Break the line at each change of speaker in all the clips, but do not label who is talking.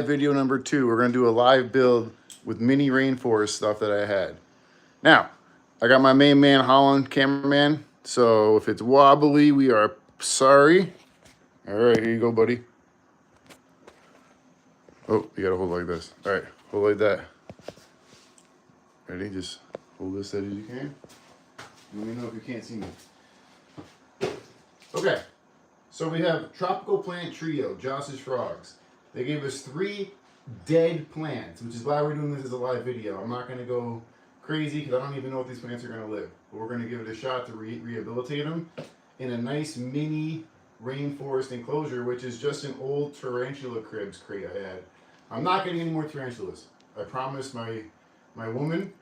video number 2. We're going to do a live build with mini rainforest stuff that I had. Now, I got my main man, Holland, cameraman. So if it's wobbly, we are sorry. All right, here you go, buddy. Oh, you got to hold like this. All right, hold like that. Ready? Just hold as steady as you can. Let me know if you can't see me. Okay, so we have Tropical Plant Trio, Joss's Frogs. They gave us 3 dead plants, which is why we're doing this as a live video. I'm not going to go crazy because I don't even know if these plants are going to live. But we're going to give it a shot to rehabilitate them in a nice mini rainforest enclosure, which is just an old tarantula cribs crate I had. I'm not getting any more tarantulas. I promised my woman,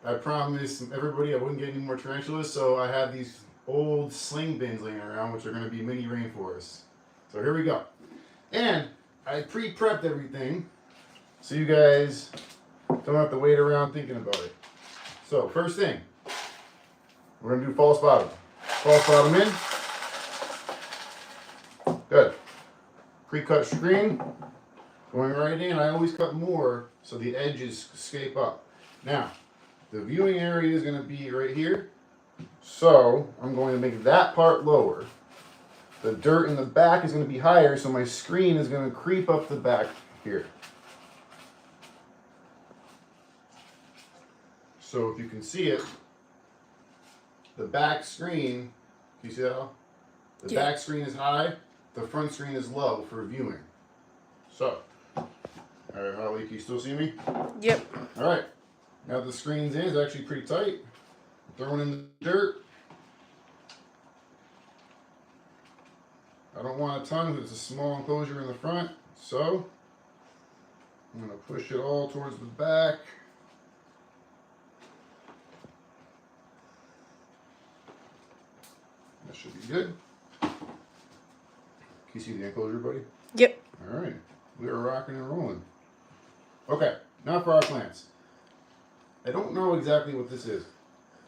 I promised everybody I wouldn't get any more tarantulas, so I have these old sling bins laying around, which are going to be mini rainforests. So here we go. And I pre-prepped everything so you guys don't have to wait around thinking about it. So first thing, we're going to do false bottom. False bottom in. Good. Pre-cut screen. Going right in. I always cut more so the edges escape up. Now, the viewing area is going to be right here. So I'm going to make that part lower. The dirt in the back is going to be higher, so my screen is going to creep up the back here. So if you can see it, the back screen, can you see that? The back screen is high, the front screen is low for viewing. So, all right, Holly, can you still see me?
Yep.
All right, now the screen's in, it's actually pretty tight. Throwing in the dirt. I don't want a ton because it's a small enclosure in the front, so I'm going to push it all towards the back. That should be good. Can you see the enclosure, buddy?
Yep.
All right, we are rocking and rolling. Okay, now for our plants. I don't know exactly what this is.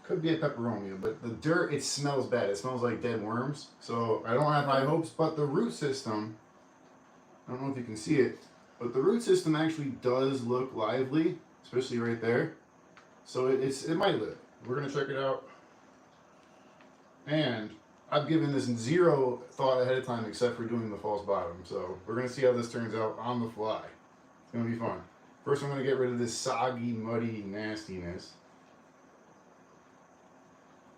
Could be a peperonia, but the dirt, it smells bad. It smells like dead worms. So I don't have high hopes, but the root system, I don't know if you can see it, but the root system actually does look lively, especially right there. So it might live. We're going to check it out. And I've given this 0 thought ahead of time except for doing the false bottom. So we're going to see how this turns out on the fly. It's going to be fun. First, I'm going to get rid of this soggy, muddy nastiness.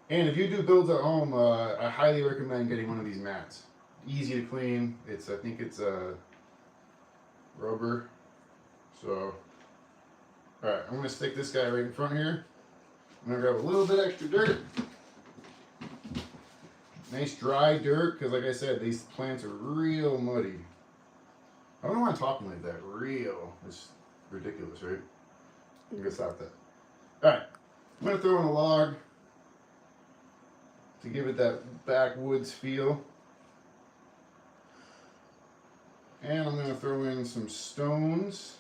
And if you do builds at home, I highly recommend getting one of these mats. Easy to clean. I think it's rubber. So, all right, I'm gonna stick this guy right in front here. I'm gonna grab a little bit extra dirt. Nice dry dirt, because like I said, these plants are real muddy. I don't know why I'm talking like that. Real. It's ridiculous, right? I'm gonna stop that. All right, I'm gonna throw in a log to give it that backwoods feel. And I'm going to throw in some stones,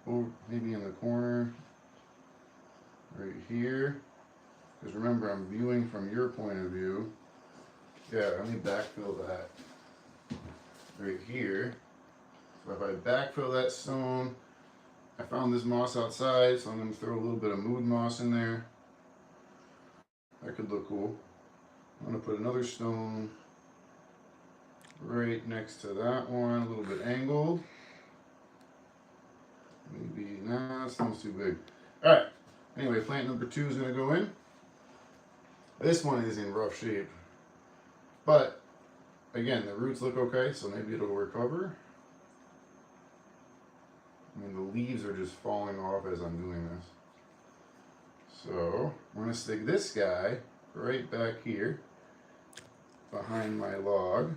or maybe in the corner, right here. Because remember, I'm viewing from your point of view. Yeah, let me backfill that right here. So if I backfill that stone, I found this moss outside, so I'm going to throw a little bit of mood moss in there. That could look cool. I'm going to put another stone right next to that one, a little bit angled. Maybe, nah, that sounds too big. Alright, anyway, plant number 2 is going to go in. This one is in rough shape. But, again, the roots look okay, so maybe it'll recover. I mean, the leaves are just falling off as I'm doing this. So, I'm going to stick this guy right back here behind my log.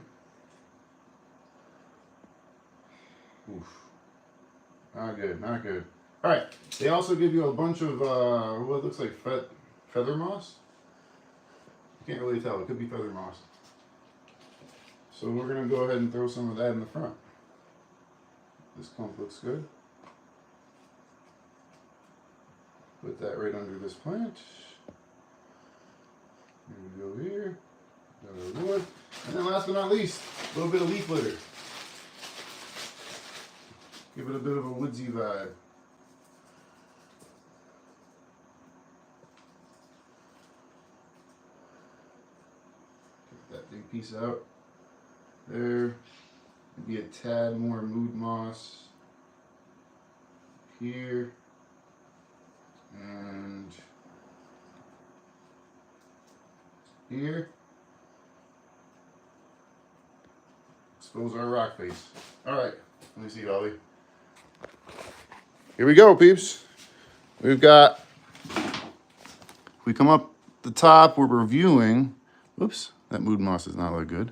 Oof. Not good, not good. Alright, they also give you a bunch of what looks like feather moss. Can't really tell, it could be feather moss. So we're going to go ahead and throw some of that in the front. This clump looks good. Put that right under this plant. Here we go here. Got our wood. And then last but not least, a little bit of leaf litter. Give it a bit of a woodsy vibe. Get that big piece out. There. Maybe a tad more mood moss. Here. And here. Expose our rock face. Alright, let me see, Ollie. Here we go, peeps. We've got, we come up the top, we're reviewing. Oops, that mood moss does not look good.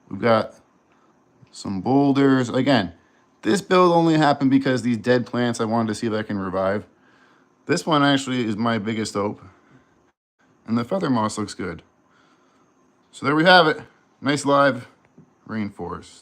We've got some boulders. Again, this build only happened because these dead plants I wanted to see if I can revive. This one actually is my biggest hope. And the feather moss looks good. So there we have it. Nice live rainforest.